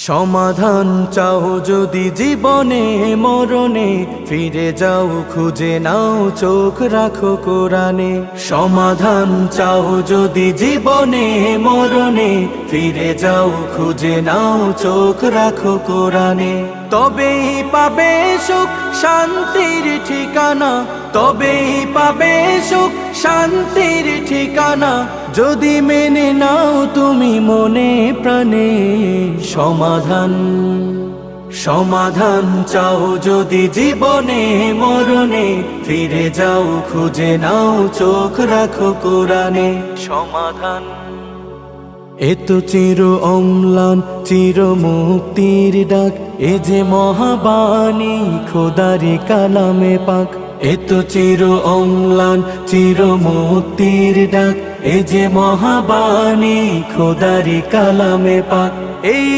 সমাধান চাও যদি জীবনে মরণে, ফিরে যাও খুঁজে নাও চোখ রাখো কোরআনে। সমাধান চাও যদি জীবনে মরণে, ফিরে যাও খুঁজে নাও চোখ রাখো কোরআনে। তবেই পাবে সুখ শান্তির ঠিকানা, তবেই পাবে সুখ শান্তির ঠিকানা, যদি মেনে নাও তুমি মনে প্রাণে। সমাধান চাও যদি জীবনে মরণে, ফিরে যাও খুঁজে নাও চোখ রাখো কোরআনে। সমাধান এত চির অম্লান চির মুক্তির ডাক, এ যে মহাবাণী খোদারি কালামে পাক। এত চির অম্লান চির মুক্তির ডাক, এ যে মহাবাণী খোদারি কালামে পাক। এই